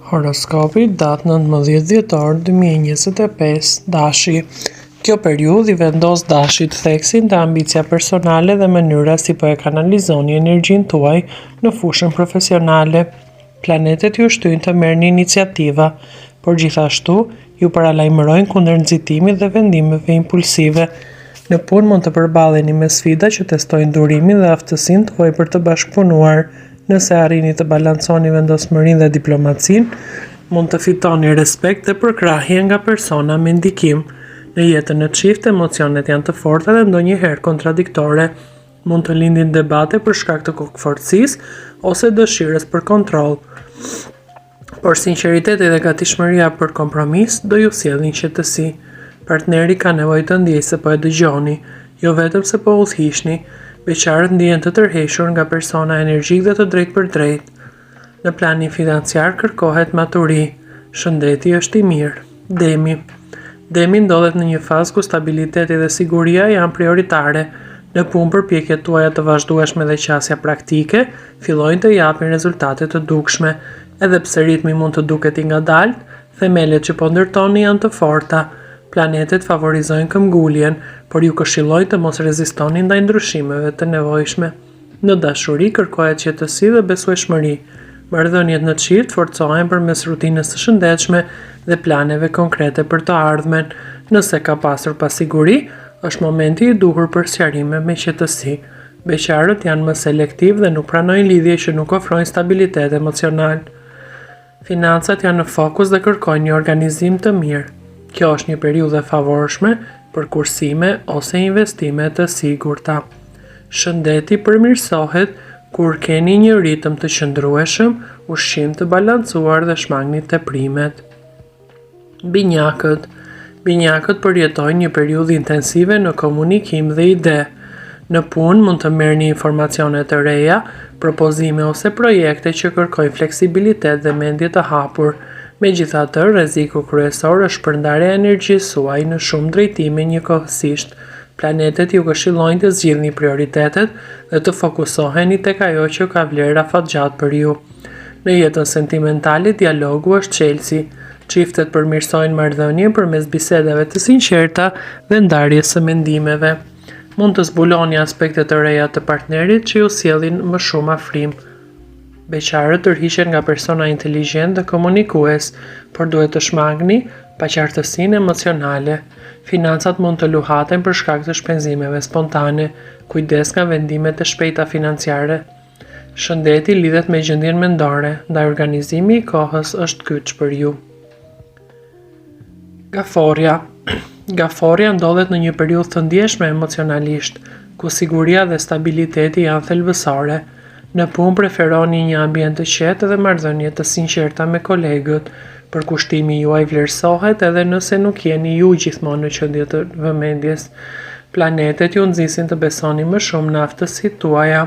Horoskopi datë 19 dhjetor 2025, dashi. Kjo periudhë i vendos dashit theksin të ambicia personale dhe mënyra si po e kanalizoni energjinë tuaj në fushën profesionale. Planetet ju shtyjnë të merrni iniciativa, por gjithashtu ju paralajmërojnë kundër nxitimit dhe vendimeve impulsive. Në punë mund të përballeni me sfida që testojnë durimin dhe aftësinë tuaj për të bashkëpunuar. Nëse arrini të balanconi vendosmërinë dhe diplomacinë, mund të fitoni respekt dhe përkrahje nga persona me ndikim. Në jetën e çift, emocionet janë të forta dhe ndonjëherë kontradiktore. Mund të lindin debate për shkak të kokëfortësisë ose dëshirës për kontroll. Por sinqeriteti dhe gatishmëria për kompromis do ju sjellin qetësi. Partneri ka nevojë të ndjejë se po e dëgjoni, jo vetëm se po udhëhiqni. Beqarët ndihen të tërhequr nga persona energjik dhe të drejtë për drejtë. Në planin financiar kërkohet maturi. Shëndeti është i mirë. Demi ndodhet në një fazë ku stabiliteti dhe siguria janë prioritare. Në punë përpjekjet tuaja të vazhdueshme dhe qasja praktike fillojnë të japin rezultate të dukshme. Edhe pse ritmi mund të duket i ngadalt, themelet që po ndërtoni janë të forta. Planetet favorizojnë këmbguljen, por ju këshillojnë të mos rezistoni ndaj ndryshimeve të nevojshme. Në dashuri kërkohet qetësi dhe besueshmëri. Marrëdhëniet në çift forcohen përmes rutinës së shëndetshme dhe planeve konkrete për të ardhmen. Nëse ka pasur pasiguri, është momenti i duhur për sqarime me qetësi. Beqarët janë më selektiv dhe nuk pranojnë lidhje që nuk ofrojnë stabilitet emocional. Financat janë në fokus dhe kërkojnë një organizim të mirë. Kjo është një periudhë e favorshme për kursime ose investime të sigurta. Shëndeti përmirësohet kur keni një ritëm të qëndrueshëm, ushqim të balancuar dhe shmangni teprimet. Binjakët përjetojnë një periudhë intensive në komunikim dhe ide. Në punë mund të merrni informacione të reja, propozime ose projekte që kërkojnë fleksibilitet dhe mendje të hapur. Megjithatë, rreziku kryesor është përndarja e energjisë suaj në shumë drejtime njëkohësisht. Planetet ju këshillojnë të zgjidhni prioritetet dhe të fokusoheni tek ajo që ka vlerë afatgjatë për ju. Në jetën sentimentale, dialogu është çelësi. Çiftet përmirësojnë marrëdhënien përmes bisedave të sinqerta dhe ndarjes së mendimeve. Mund të zbuloni aspekte të reja të partnerit që ju sjellin më shumë afrim. Beqarët tërhiqen nga persona inteligjent dhe komunikues, por duhet të shmangni paqartësinë emocionale. Financat mund të luhaten për shkak të shpenzimeve spontane. Kujdes nga vendimet e shpejta financiare. Shëndeti lidhet me gjendjen mendore, ndaj organizimi i kohës është kyç për ju. Gaforja ndodhet në një periudhë të ndjeshme emocionalisht, ku siguria dhe stabiliteti janë thelbësore. Në punë preferoni një ambient të qetë dhe marrëdhënie të sinqerta me kolegët. Përkushtimi juaj vlerësohet edhe nëse nuk jeni ju gjithmonë në qendër të vëmendjes. Planetet ju nxisin të besoni më shumë në aftësitë tuaja.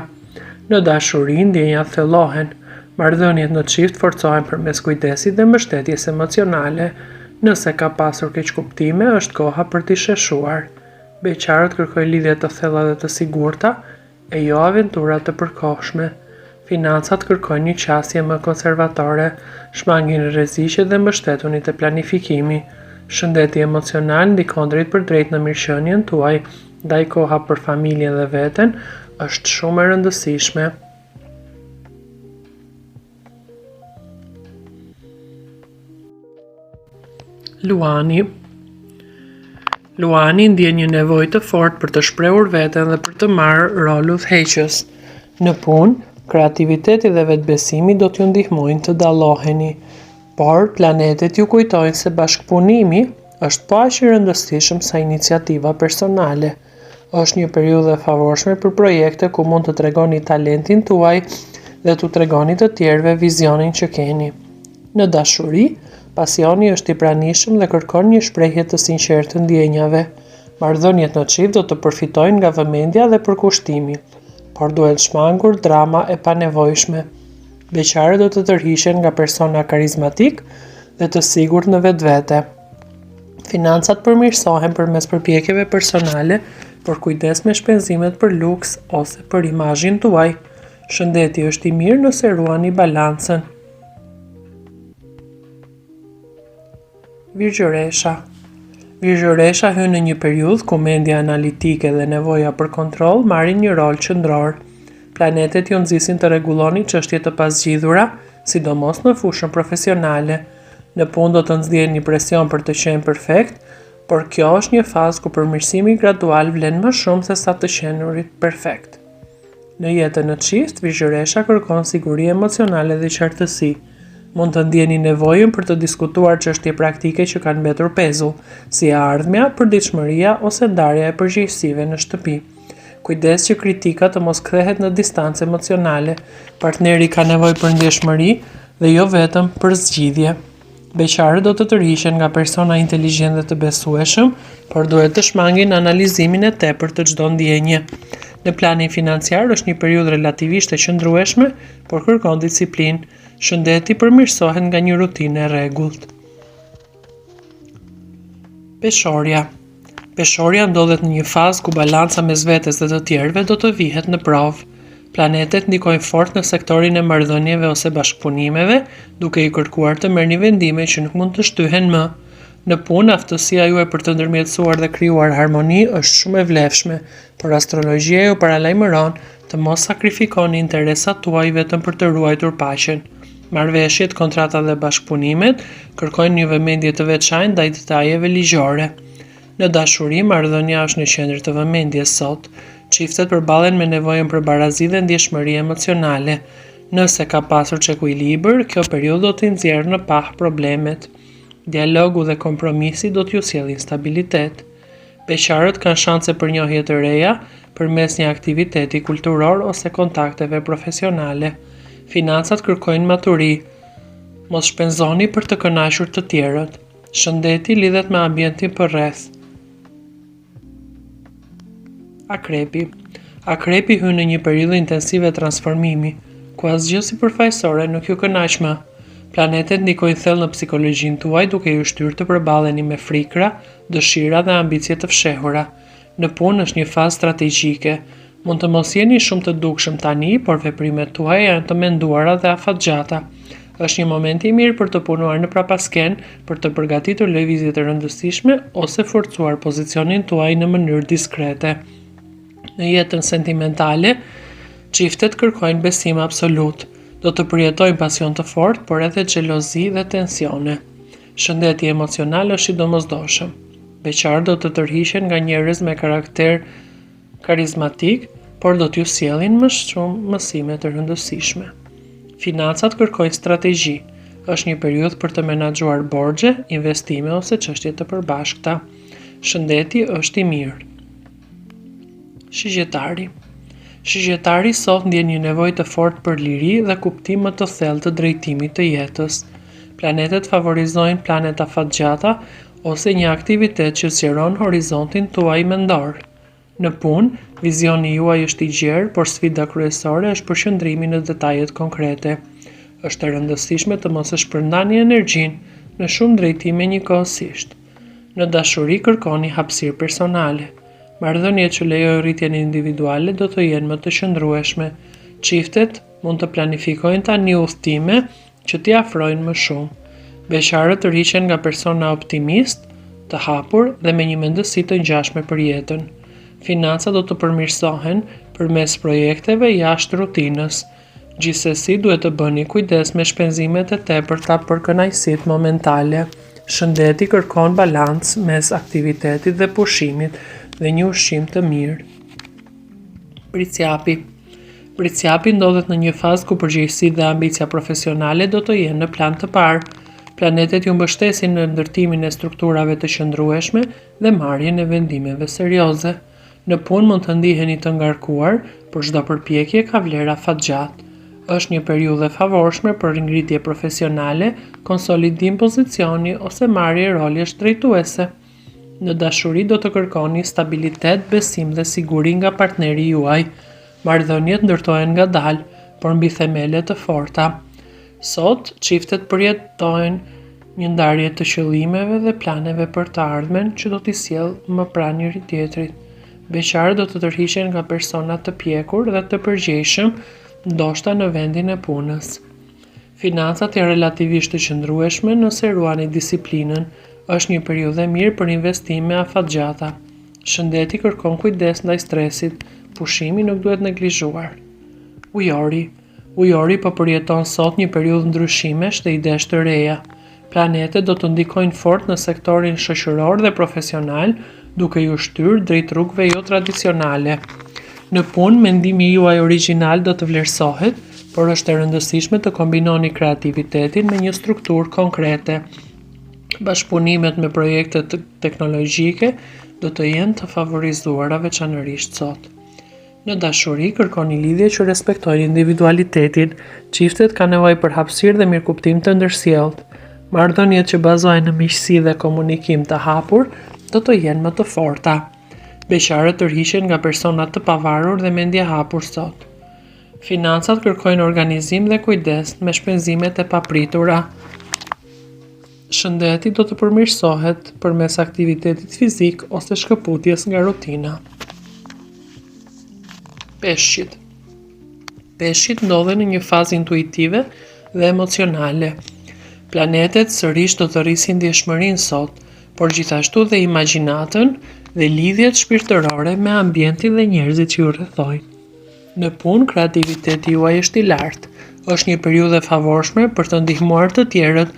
Në dashuri ndjenjat thellohen. Marrëdhëniet në çift forcohen përmes kujdesit dhe mbështetjes emocionale. Nëse ka pasur keqkuptime, është koha për t'i sheshuar. Beqarët kërkojnë lidhje të thella dhe të sigurta, e jo aventura të përkohshme. Financat kërkojnë një qasje më konservatore, shmangin rreziqet dhe mbështetuni te planifikimi. Shëndeti emocional ndikon drejt për drejt në mirëqenien tuaj, ndaj koha për familjen dhe veten është shumë e rëndësishme. Luani ndjen një nevojë të fortë për të shprehur veten dhe për të marrë rol udhëheqës. Në punë, kreativiteti dhe vetbesimi do t'ju ndihmojnë të dalloheni, por planetet ju kujtojnë se bashkëpunimi është po aq i rëndësishëm sa iniciativa personale. Është një periudhë e favorshme për projekte ku mund të tregoni talentin tuaj dhe t'u tregoni të tjerëve vizionin që keni. Në dashuri, pasioni është i pranishëm dhe kërkon një shprehje të sinqertë të ndjenjave. Marrëdhëniet në çift do të përfitojnë nga vëmendja dhe përkushtimi, por duhet shmangur drama e panevojshme. Beqarët do të tërhiqen nga persona karizmatik dhe të sigurt në vetvete. Financat përmirësohen përmes përpjekjeve personale, por kujdes me shpenzimet për luks ose për imazhin tuaj. Shëndeti është i mirë nëse ruani balancën. Virgjëresha. Virgjëresha hyn në një periudhë ku mendja analitike dhe nevoja për kontroll marrin një rol qendror. Planetet ju nxisin të rregulloni çështje të pazgjidhura, sidomos në fushën profesionale. Në punë do të nxjerrni presion për të qenë perfekt, por kjo është një fazë ku përmirësimi gradual vlen më shumë se sa të qenurit perfekt. Në jetën në çift, Virgjëresha kërkon siguri emocionale dhe qartësi. Mund të ndjeni nevojën për të diskutuar çështje praktike që kanë mbetur pezull, si e ardhmja, përditshmëria ose ndarja e përgjegjësive në shtëpi. Kujdes që kritika të mos kthehet në distancë emocionale. Partneri ka nevojë për ndjeshmëri dhe jo vetëm për zgjidhje. Beqarët do të tërhiqen nga persona inteligjent dhe të besueshëm, por duhet të shmangin analizimin e tepërt të çdo ndjenje. Në planin financiar është një periudhë relativisht e qëndrueshme, por kërkon disiplinë. Shëndeti përmirësohet nga një rutinë e rregullt. Peshorja. Peshorja ndodhet në një fazë ku balanca mes vetes dhe të tjerëve do të vihet në provë. Planetet ndikojnë fort në sektorin e marrëdhënieve ose bashkëpunimeve, duke i kërkuar të merrni vendime që nuk mund të shtyhen më. Në punë, aftësia juaj për të ndërmjetësuar dhe krijuar harmoni është shumë e vlefshme, por astrologjia ju paralajmëron të mos sakrifikoni interesat tuaj vetëm për të ruajtur paqen. Marrëveshjet, kontratat dhe bashkëpunimet kërkojnë një vëmendje të veçantë ndaj detajeve ligjore. Në dashuri, marrëdhënia është në qendër të vëmendjes sot. Çiftet përballen me nevojën për barazi dhe ndjeshmëri emocionale. Nëse ka pasur ekuilibër, kjo periudhë do t'i nxjerrë në pah problemet. Dialogu dhe kompromisi do t'ju sjellin stabilitet. Beqarët kanë shanse për njohje të reja përmes një aktiviteti kulturor ose kontakteve profesionale. Financat kërkojnë maturi. Mos shpenzoni për të kënaqur të tjerët. Shëndeti lidhet me ambientin përreth. Akrepi. Akrepi hyn në një periudhë intensive transformimi, ku asgjë sipërfaqësore nuk ju kënaq më. Planetet ndikojnë thellë në psikologjinë tuaj duke ju shtyrë të përballeni me frikra, dëshira dhe ambicie të fshehura. Në punë është një fazë strategjike. Mund të mos jeni shumë të dukshëm tani, por veprimet tuaja janë të menduara dhe afatgjata. Është një moment i mirë për të punuar në prapasken, për të përgatitur lëvizje të rëndësishme ose forcuar pozicionin tuaj në mënyrë diskrete. Në jetën sentimentale, çiftet kërkojnë besim absolut. Do të përjetojnë pasion të fortë, por edhe xhelozi dhe tensione. Shëndeti emocional është i domosdoshëm. Beqarët do të tërhiqen nga njerëz me karakter karizmatik, por do t'ju sjellin më shumë mësime të rëndësishme. Financat kërkojnë strategji. Është një periudhë për të menaxhuar borxhe, investime ose çështje të përbashkëta. Shëndeti është i mirë. Shigjetari. Shigjetari sot ndjen një nevojë të fortë për liri dhe kuptim më të thellë të drejtimit të jetës. Planetet favorizojnë plane të afatgjata ose një aktivitet që zgjeron horizontin tuaj mendor. Në punë, vizioni juaj është i gjerë, por sfida kryesore është përqendrimi në detajet konkrete. Është e rëndësishme të mos e shpërndani energjinë në shumë drejtime njëkohësisht. Në dashuri kërkoni hapësirë personale. Marrëdhëniet që lejojnë rritjen individuale do të jenë më të qëndrueshme. Çiftet mund të planifikojnë tani udhëtime që t'i afrojnë më shumë. Beqarët tërhiqen nga persona optimist, të hapur dhe me një mendësi të ngjashme për jetën. Financat do të përmirësohen përmes projekteve jashtë rutinës. Gjithsesi duhet të bëni kujdes me shpenzimet e tepërta për kënaqësitë momentale. Shëndeti kërkon balancë mes aktivitetit dhe pushimit dhe një ushqim të mirë. Pricjapi. Pricjapi ndodhet në një fazë ku përgjegjësitë dhe ambicia profesionale do të jenë në plan të parë. Planetet ju mbështesin në ndërtimin e strukturave të qëndrueshme dhe marrjen e vendimeve serioze. Në punë mund të ndiheni të ngarkuar, por çdo përpjekje ka vlera afatgjatë. Është një periudhë e favorshme për ngritje profesionale, konsolidim pozicioni ose marrje rolësh drejtuese. Në dashuri do të kërkoni stabilitet, besim dhe siguri nga partneri juaj. Marrëdhëniet ndërtohen ngadalë, por mbi themele të forta. Sot, çiftet përjetojnë një ndarje të qëllimeve dhe planeve për të ardhmen që do t'i sjellë më pranë njëri tjetrit. Beqarët do të tërhiqen nga persona të pjekur dhe të përgjegjshëm, ndoshta në vendin e punës. Financat janë relativisht të qëndrueshme nëse ruani disiplinën. Është një periudhë e mirë për investime afatgjata. Shëndeti kërkon kujdes ndaj stresit, pushimi nuk duhet neglizhuar. Ujori po përjeton sot një periudhë ndryshimesh dhe idesh të reja. Planetet do të ndikojnë fort në sektorin shoqëror dhe profesional, duke ju shtyrë drejt rrugëve jo tradicionale. Në punë, mendimi juaj origjinal do të vlerësohet, por është e rëndësishme të kombinoni kreativitetin me një strukturë konkrete. Bashkëpunimet me projekte teknologjike do të jenë të favorizuara veçanërisht sot. Në dashuri kërkoni lidhje që respektojnë individualitetin, çiftet kanë nevojë për hapësirë dhe mirëkuptim të ndërsjellët. Marrëdhëniet që bazohen në miqësi dhe komunikim të hapur do të jenë më të forta. Beqarët tërhiqen nga persona të pavarur dhe mendje hapur sot. Financat kërkojnë organizim dhe kujdes me shpenzimet e papritura. Shëndeti do të përmirësohet përmes aktivitetit fizik ose shkëputjes nga rutina. Peshqit ndodhen në një fazë intuitive dhe emocionale. Planetet sërish do të rrisin ndjeshmërinë sot, por gjithashtu dhe imagjinatën dhe lidhjet shpirtërore me ambientin dhe njerëzit që ju rrethojnë. Në punë, kreativiteti juaj është i lartë. Është një periudhë e favorshme për të ndihmuar të tjerët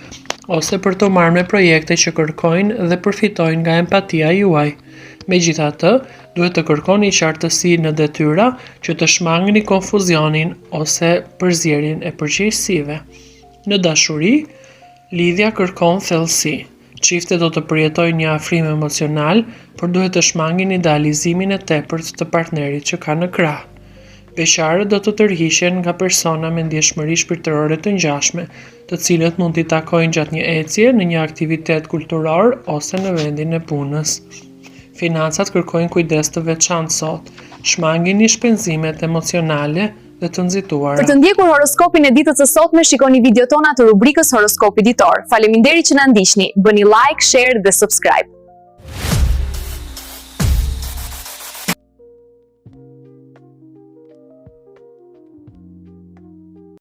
ose për të marrë me projekte që kërkojnë dhe përfitojnë nga empatia juaj. Megjithatë, duhet të kërkoni qartësi në detyra që të shmangni konfuzionin ose përzierjen e përgjegjësive. Në dashuri, lidhja kërkon thellësi. Çiftet do të përjetojnë një afrim emocional, por duhet të shmangin idealizimin e tepërt të partnerit që ka në krah. Beqarët do të tërhiqen nga persona me ndjeshmëri shpirtërore të ngjashme, të cilët mund t'i takojnë gjatë një ecje në një aktivitet kulturor ose në vendin e punës. Financat kërkojnë kujdes të veçantë sot. Shmangini shpenzimet emocionale dhe të nxituara. Për të ndjekur horoskopin e ditës së sotme, shikoni video tona të rubrikës Horoskopi Ditor. Faleminderit që na ndiqni. Bëni like, share dhe subscribe.